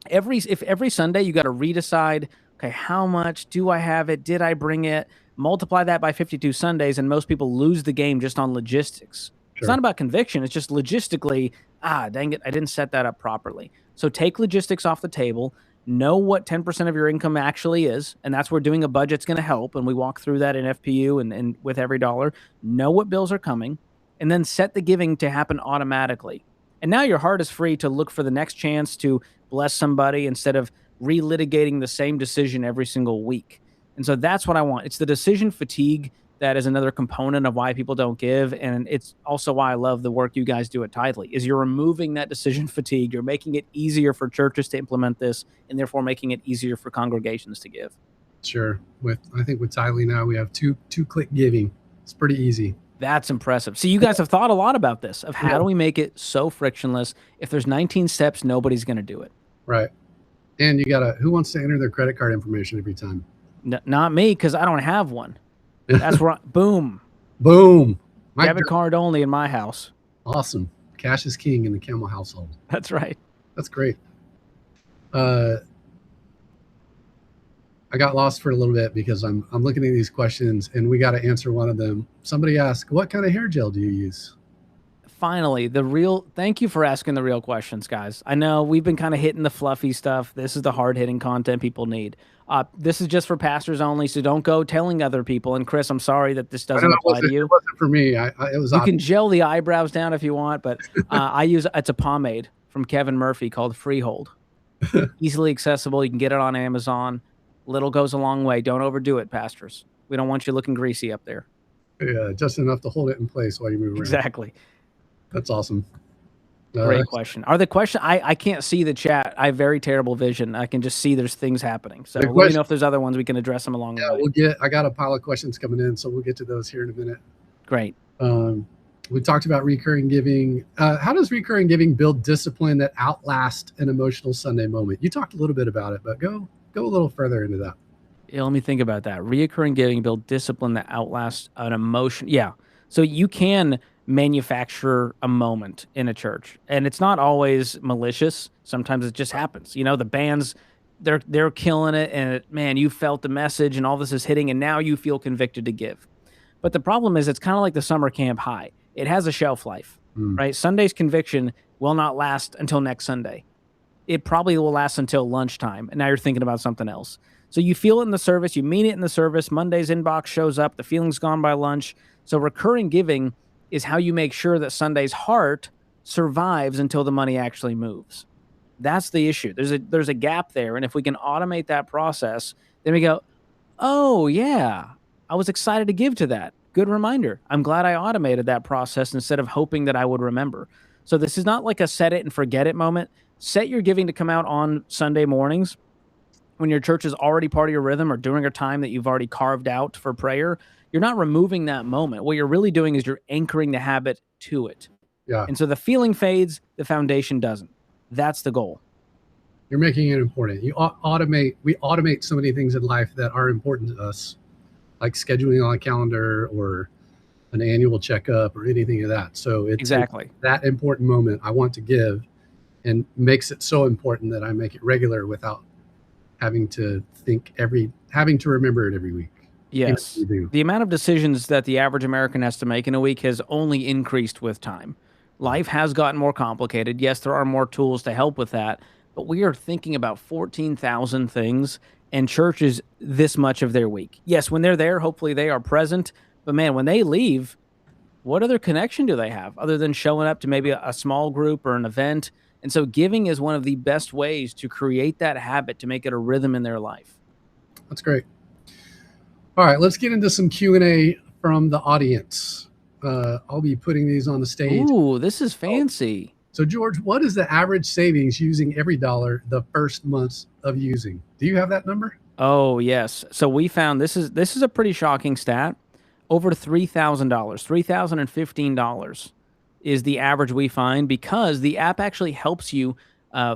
if every Sunday you got to redecide, okay, how much do I have it? Did I bring it? Multiply that by 52 Sundays, and most people lose the game just on logistics. It's Sure. not about conviction. It's just logistically, dang it, I didn't set that up properly. So take logistics off the table. Know what 10% of your income actually is, and that's where doing a budget's going to help. And we walk through that in FPU and with every dollar. Know what bills are coming, and then set the giving to happen automatically. And now your heart is free to look for the next chance to bless somebody instead of relitigating the same decision every single week. And so that's what I want. It's the decision fatigue that is another component of why people don't give. And it's also why I love the work you guys do at Tithely, is you're removing that decision fatigue. You're making it easier for churches to implement this, and therefore making it easier for congregations to give. Sure. I think with Tithely now we have two-click giving. It's pretty easy. That's impressive. So you guys have thought a lot about this, of how Yeah. do we make it so frictionless? If there's 19 steps, nobody's going to do it. Right. And you gotta, who wants to enter their credit card information every time? Not me, because I don't have one. That's where, boom. Boom. Debit card only in my house. Awesome. Cash is king in the Kamel household. That's right. That's great. I got lost for a little bit because I'm looking at these questions and we got to answer one of them. Somebody asked, what kind of hair gel do you use? Finally, thank you for asking the real questions, guys. I know we've been kind of hitting the fluffy stuff. This is the hard-hitting content people need. This is just for pastors only, so don't go telling other people. And Chris, I'm sorry that this doesn't apply to you. It wasn't for me. It was. You can gel the eyebrows down if you want, but it's a pomade from Kevin Murphy called Freehold. Easily accessible. You can get it on Amazon. Little goes a long way. Don't overdo it, pastors. We don't want you looking greasy up there. Yeah, just enough to hold it in place while you move around. Exactly. That's awesome. Great question. Are the question? I can't see the chat. I have very terrible vision. I can just see there's things happening. So let me know if there's other ones we can address them along the way. I got a pile of questions coming in, so we'll get to those here in a minute. Great. We talked about recurring giving. How does recurring giving build discipline that outlasts an emotional Sunday moment? You talked a little bit about it, but go a little further into that. Yeah, let me think about that. Reoccurring giving build discipline that outlasts an emotion. Yeah. So you can manufacture a moment in a church, and it's not always malicious. Sometimes it just happens. The bands, they're killing it, and man, you felt the message and all this is hitting, and now you feel convicted to give. But the problem is it's kind of like the summer camp high. It has a shelf life, right? Sunday's conviction will not last until next Sunday. It probably will last until lunchtime, and now you're thinking about something else. So you feel it in the service, you mean it in the service, Monday's inbox shows up, the feeling's gone by lunch. So recurring giving is how you make sure that Sunday's heart survives until the money actually moves. That's the issue. There's a gap there, and if we can automate that process, then we go, oh yeah, I was excited to give to that. Good reminder. I'm glad I automated that process instead of hoping that I would remember. So this is not like a set it and forget it moment. Set your giving to come out on Sunday mornings when your church is already part of your rhythm or during a time that you've already carved out for prayer. You're not removing that moment. What you're really doing is you're anchoring the habit to it. Yeah. And so the feeling fades, the foundation doesn't. That's the goal. You're making it important. We automate so many things in life that are important to us, like scheduling on a calendar or an annual checkup or anything of that. So it's exactly that important moment I want to give, and makes it so important that I make it regular without having to remember it every week. Yes. The amount of decisions that the average American has to make in a week has only increased with time. Life has gotten more complicated. Yes, there are more tools to help with that, but we are thinking about 14,000 things, and church is this much of their week. Yes, when they're there, hopefully they are present, but man, when they leave, what other connection do they have other than showing up to maybe a small group or an event? And so giving is one of the best ways to create that habit, to make it a rhythm in their life. That's great. All right, let's get into some Q&A from the audience. I'll be putting these on the stage. Ooh, this is fancy. So George, what is the average savings using every dollar the first months of using? Do you have that number? Oh, yes. So we found this is a pretty shocking stat. Over $3,000, $3,015 is the average we find, because the app actually helps you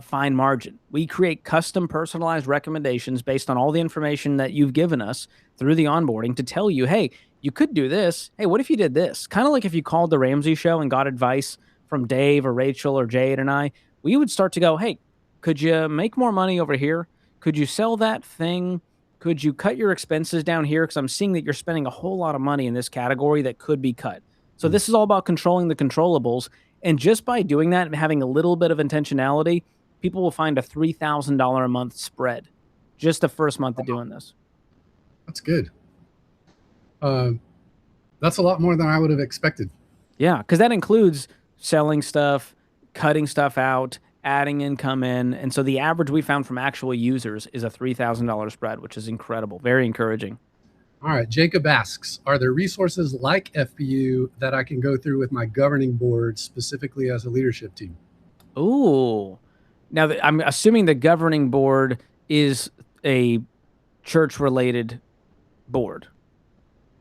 find margin. We create custom personalized recommendations based on all the information that you've given us through the onboarding to tell you, hey, you could do this. Hey, what if you did this? Kind of like if you called the Ramsey show and got advice from Dave or Rachel or Jade and I, we would start to go, hey, could you make more money over here? Could you sell that thing? Could you cut your expenses down here? Because I'm seeing that you're spending a whole lot of money in this category that could be cut. So this is all about controlling the controllables. And just by doing that and having a little bit of intentionality, people will find a $3,000 a month spread just the first month of doing this. That's good. That's a lot more than I would have expected. Yeah, because that includes selling stuff, cutting stuff out, adding income in. And so the average we found from actual users is a $3,000 spread, which is incredible. Very encouraging. All right. Jacob asks, are there resources like FBU that I can go through with my governing board, specifically as a leadership team? Ooh. Now, I'm assuming the governing board is a church-related board.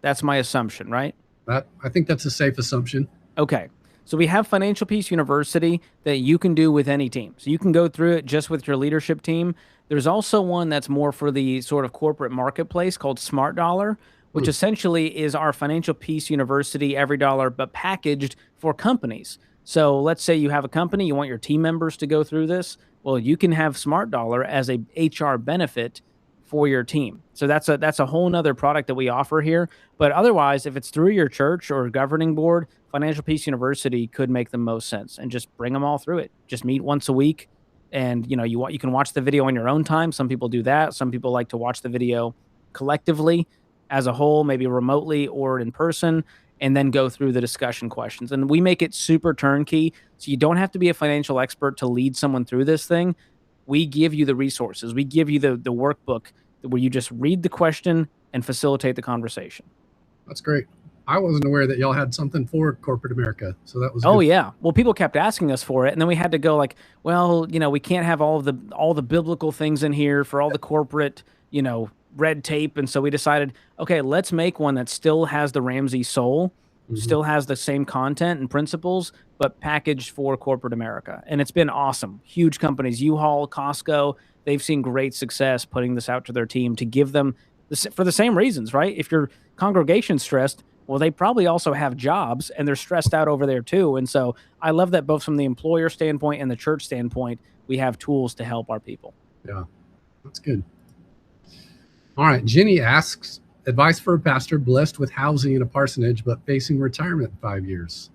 That's my assumption, right? I think that's a safe assumption. Okay. So we have Financial Peace University that you can do with any team. So you can go through it just with your leadership team. There's also one that's more for the sort of corporate marketplace called Smart Dollar, which essentially is our Financial Peace University every dollar, but packaged for companies. So let's say you have a company, you want your team members to go through this. Well, you can have Smart Dollar as a HR benefit for your team. So that's a whole nother product that we offer here. But otherwise, if it's through your church or governing board, Financial Peace University could make the most sense, and just bring them all through it. Just meet once a week, and you can watch the video on your own time. Some people do that. Some people like to watch the video collectively as a whole, maybe remotely or in person, and then go through the discussion questions. And we make it super turnkey, so you don't have to be a financial expert to lead someone through this thing. We give you the resources. We give you the workbook where you just read the question and facilitate the conversation. That's great. I wasn't aware that y'all had something for corporate America, so that was Oh good. yeah. Well, people kept asking us for it, and then we had to go like, well, we can't have all the biblical things in here for all the corporate, red tape, and so we decided, okay, let's make one that still has the Ramsey soul, still has the same content and principles, but packaged for corporate America. And it's been awesome. Huge companies, U-Haul, Costco, they've seen great success putting this out to their team to give them for the same reasons, right? If your congregation's stressed, well, they probably also have jobs and they're stressed out over there too. And so I love that both from the employer standpoint and the church standpoint, we have tools to help our people. Yeah, that's good. All right. Jenny asks, advice for a pastor blessed with housing in a parsonage, but facing retirement in 5 years.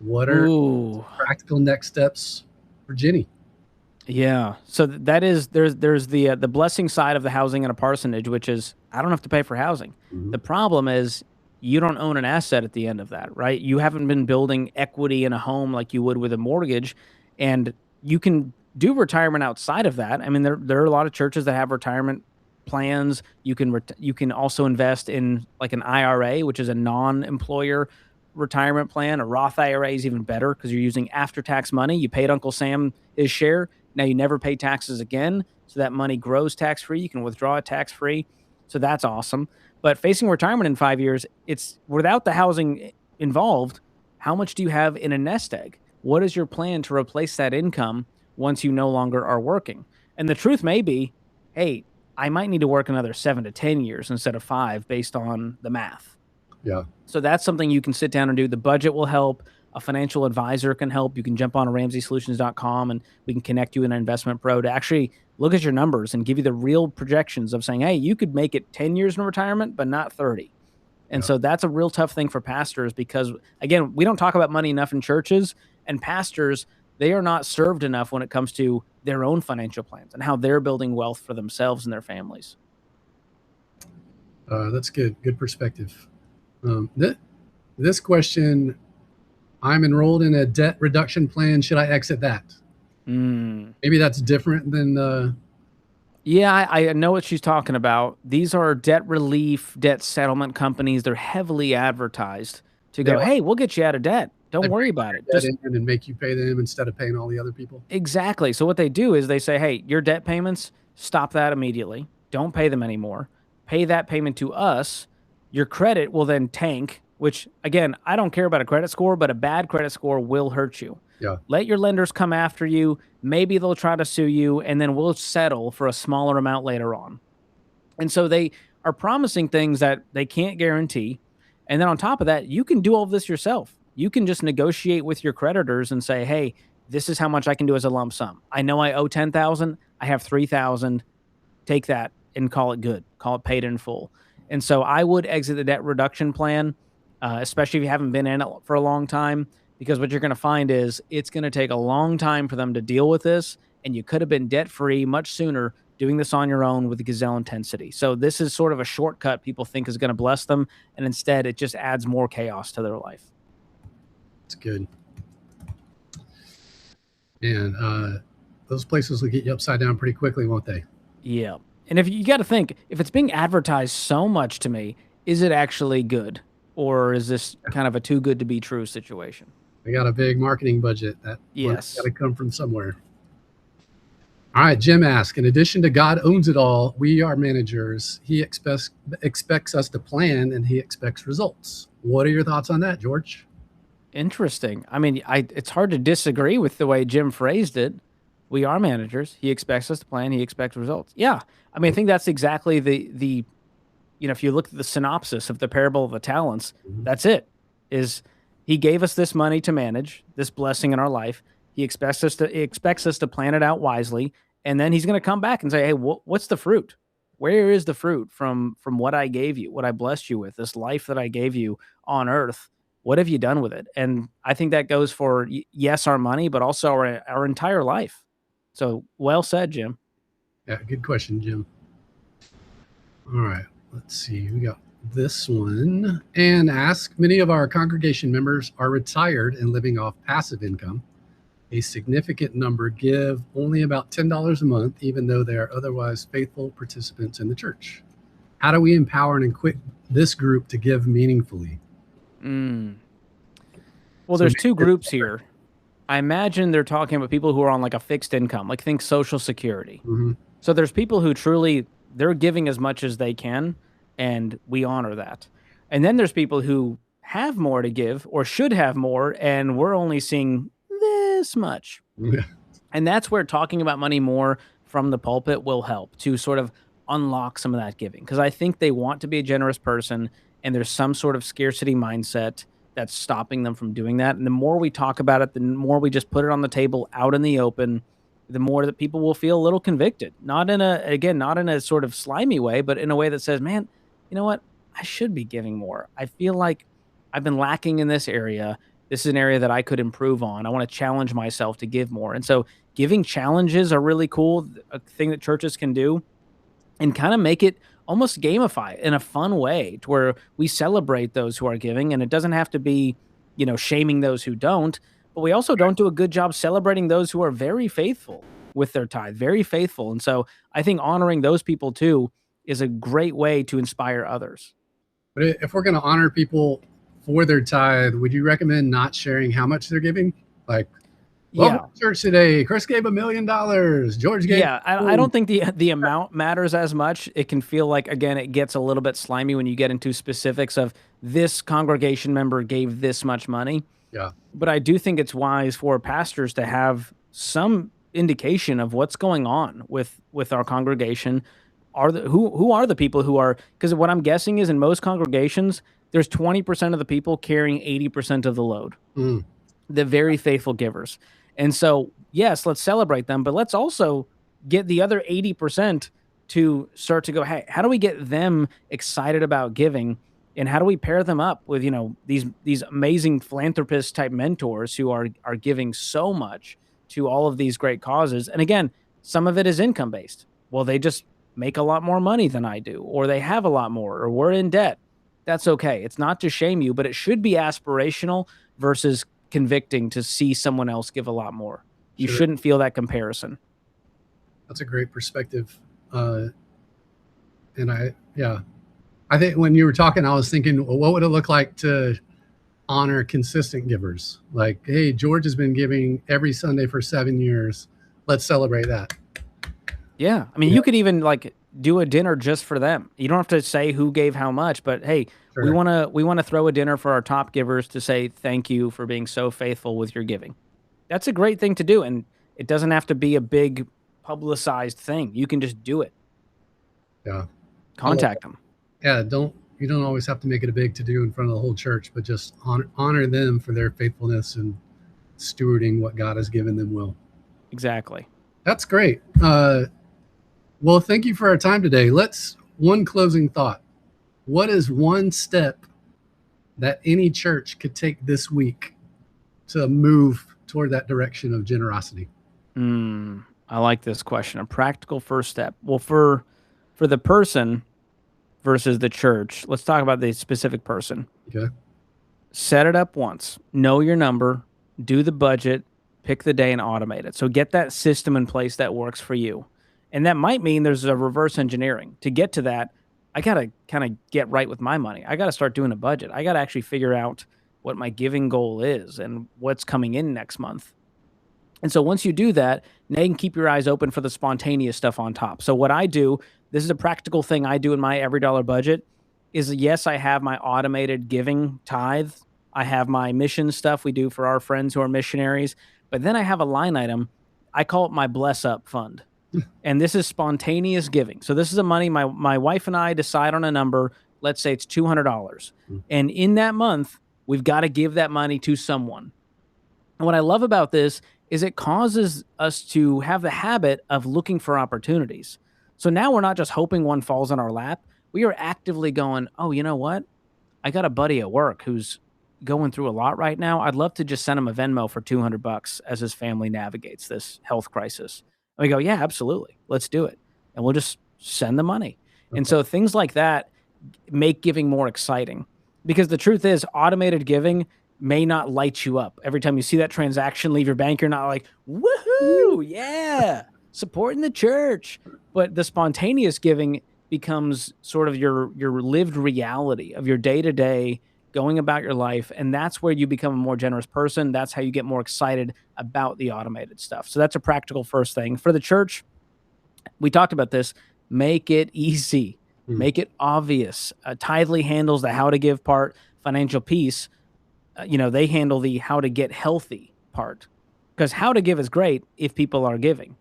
What are practical next steps for Jenny? Yeah. So that is, there's the blessing side of the housing in a parsonage, which is I don't have to pay for housing. The problem is you don't own an asset at the end of that, right? You haven't been building equity in a home like you would with a mortgage, and you can do retirement outside of that. I mean, there are a lot of churches that have retirement plans. You can also invest in like an IRA, which is a non-employer retirement plan. A Roth IRA is even better because you're using after-tax money. You paid Uncle Sam his share. Now you never pay taxes again, so that money grows tax-free. You can withdraw it tax-free, so that's awesome. But facing retirement in 5 years, it's without the housing involved. How much do you have in a nest egg? What is your plan to replace that income once you no longer are working? And the truth may be, hey, I might need to work another 7 to 10 years instead of 5 based on the math. Yeah. So that's something you can sit down and do. The budget will help. A financial advisor can help. You can jump on RamseySolutions.com and we can connect you in an investment pro to actually look at your numbers and give you the real projections of saying, hey, you could make it 10 years in retirement, but not 30. And so that's a real tough thing for pastors because, again, we don't talk about money enough in churches, and pastors, they are not served enough when it comes to their own financial plans and how they're building wealth for themselves and their families. That's good. Good perspective. This question, I'm enrolled in a debt reduction plan. Should I exit that? Maybe that's different than Yeah, I know what she's talking about. These are debt relief, debt settlement companies. They're heavily advertised to go, hey, we'll get you out of debt. Don't worry about it. Just and make you pay them instead of paying all the other people. Exactly. So what they do is they say, hey, your debt payments, stop that immediately. Don't pay them anymore. Pay that payment to us. Your credit will then tank, which, again, I don't care about a credit score, but a bad credit score will hurt you. Yeah. Let your lenders come after you. Maybe they'll try to sue you, and then we'll settle for a smaller amount later on. And so they are promising things that they can't guarantee. And then on top of that, you can do all of this yourself. You can just negotiate with your creditors and say, hey, this is how much I can do as a lump sum. I know I owe $10,000. I have $3,000. Take that and call it good. Call it paid in full. And so I would exit the debt reduction plan, especially if you haven't been in it for a long time, because what you're going to find is it's going to take a long time for them to deal with this, and you could have been debt-free much sooner doing this on your own with the gazelle intensity. So this is sort of a shortcut people think is going to bless them, and instead it just adds more chaos to their life. That's good. And those places will get you upside down pretty quickly, won't they? Yeah. And if you got to think, if it's being advertised so much to me, is it actually good? Or is this kind of a too good to be true situation? They got a big marketing budget. That yes, got to come from somewhere. All right, Jim asks, in addition to God owns it all, we are managers. He expects us to plan and he expects results. What are your thoughts on that, George? Interesting. I mean, it's hard to disagree with the way Jim phrased it. We are managers. He expects us to plan. He expects results. Yeah. I mean, I think that's exactly the if you look at the synopsis of the parable of the talents, Mhm. that's it. Is he gave us this money to manage, this blessing in our life. He expects us to plan it out wisely, and then he's going to come back and say, "Hey, what's the fruit? Where is the fruit from what I gave you, what I blessed you with, this life that I gave you on earth? What have you done with it?" And I think that goes for yes, our money, but also our entire life. So well said, Jim. Yeah, good question, Jim. All right, let's see. We got this one. Anne asks, many of our congregation members are retired and living off passive income. A significant number give only about $10 a month, even though they are otherwise faithful participants in the church. How do we empower and equip this group to give meaningfully? Mm. Well, So there's two groups here. I imagine they're talking about people who are on like a fixed income, like think Social Security. Mhm. So there's people who truly they're giving as much as they can, and we honor that. And then there's people who have more to give or should have more, and we're only seeing this much. Yeah, And that's where talking about money more from the pulpit will help to sort of unlock some of that giving. Because I think they want to be a generous person, and there's some sort of scarcity mindset that's stopping them from doing that. And the more we talk about it, the more we just put it on the table out in the open, the more that people will feel a little convicted. Not in a sort of slimy way, but in a way that says, man, you know what? I should be giving more. I feel like I've been lacking in this area. This is an area that I could improve on. I want to challenge myself to give more. And so giving challenges are really cool, a thing that churches can do and kind of make it almost gamify in a fun way to where we celebrate those who are giving. And it doesn't have to be, shaming those who don't, but we also don't do a good job celebrating those who are very faithful with their tithe, very faithful. And so I think honoring those people too is a great way to inspire others. but if we're going to honor people for their tithe, would you recommend not sharing how much they're giving? Like, welcome Yeah. to church today. Chris gave $1 million. George gave. Yeah, I don't think the amount matters as much. It can feel like, again, it gets a little bit slimy when you get into specifics of this congregation member gave this much money. Yeah, But I do think it's wise for pastors to have some indication of what's going on with our congregation. Who are the people who are, because what I'm guessing is in most congregations, there's 20% of the people carrying 80% of the load, mm, the very faithful givers. And so, yes, let's celebrate them, but let's also get the other 80% to start to go, hey, how do we get them excited about giving? And how do we pair them up with, these amazing philanthropist type mentors who are giving so much to all of these great causes? And again, some of it is income based. Well, they just make a lot more money than I do, or they have a lot more, or we're in debt. That's okay. It's not to shame you, but it should be aspirational versus convicting to see someone else give a lot more. You sure. shouldn't feel that comparison. That's a great perspective. And I think when you were talking, I was thinking, well, what would it look like to honor consistent givers? Like, hey, George has been giving every Sunday for 7 years. Let's celebrate that. Yeah. I mean, you could even like do a dinner just for them. You don't have to say who gave how much, but hey, Sure. we want to throw a dinner for our top givers to say thank you for being so faithful with your giving. That's a great thing to do, and it doesn't have to be a big publicized thing. You can just do it. Yeah. Contact them. Yeah. You don't always have to make it a big to do in front of the whole church, but just honor them for their faithfulness and stewarding what God has given them well. Exactly. That's great. Well, thank you for our time today. One closing thought. What is one step that any church could take this week to move toward that direction of generosity? I like this question. A practical first step. Well, for the person versus the church, let's talk about the specific person. Okay. Set it up once. Know your number. Do the budget. Pick the day and automate it. So get that system in place that works for you. And that might mean there's a reverse engineering. To get to that, I got to kind of get right with my money. I got to start doing a budget. I got to actually figure out what my giving goal is and what's coming in next month. And so once you do that, now you can keep your eyes open for the spontaneous stuff on top. So what I do, this is a practical thing I do in my every dollar budget, is yes, I have my automated giving tithe. I have my mission stuff we do for our friends who are missionaries. But then I have a line item. I call it my bless up fund. And this is spontaneous giving. So this is a money my wife and I decide on a number. Let's say it's $200. And in that month, we've got to give that money to someone. And what I love about this is it causes us to have the habit of looking for opportunities. So now we're not just hoping one falls on our lap. We are actively going, oh, you know what? I got a buddy at work who's going through a lot right now. I'd love to just send him a Venmo for $200 as his family navigates this health crisis. And we go, yeah, absolutely. Let's do it. And we'll just send the money. Okay. And so things like that make giving more exciting, because the truth is automated giving may not light you up. Every time you see that transaction leave your bank, you're not like, woohoo, yeah, supporting the church. But the spontaneous giving becomes sort of your lived reality of your day-to-day going about your life. And that's where you become a more generous person. That's how you get more excited about the automated stuff. So that's a practical first thing. For the church, we talked about this. Make it easy. Make it obvious. Tithely handles the how to give part. Financial Peace, they handle the how to get healthy part, because how to give is great if people are giving,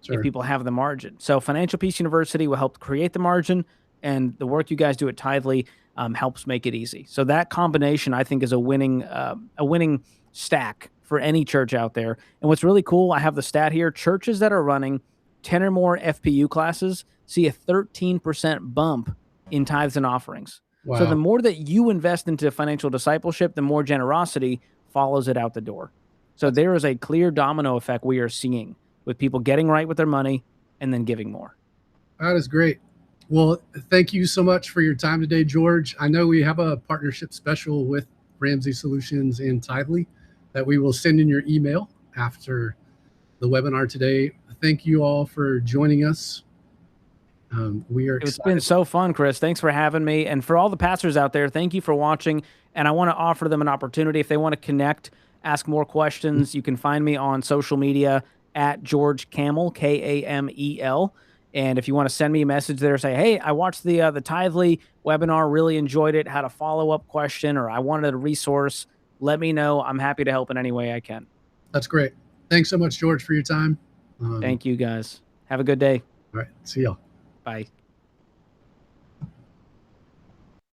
if people have the margin. So Financial Peace University will help create the margin, and the work you guys do at Tithely helps make it easy. So that combination, I think, is a winning stack for any church out there. And what's really cool, I have the stat here, churches that are running 10 or more FPU classes see a 13% bump in tithes and offerings. Wow. So the more that you invest into financial discipleship, the more generosity follows it out the door. So there is a clear domino effect we are seeing with people getting right with their money and then giving more. That is great. Well, thank you so much for your time today, George. I know we have a partnership special with Ramsey Solutions and Tithely that we will send in your email after the webinar today. Thank you all for joining us. We are excited. It's been so fun, Chris. Thanks for having me. And for all the pastors out there, thank you for watching. And I want to offer them an opportunity. If they want to connect, ask more questions, you can find me on social media at George Kamel, Kamel. And if you want to send me a message there, say, hey, I watched the Tithely webinar, really enjoyed it, had a follow-up question, or I wanted a resource, let me know. I'm happy to help in any way I can. That's great. Thanks so much, George, for your time. Thank you, guys. Have a good day. All right. See y'all. Bye.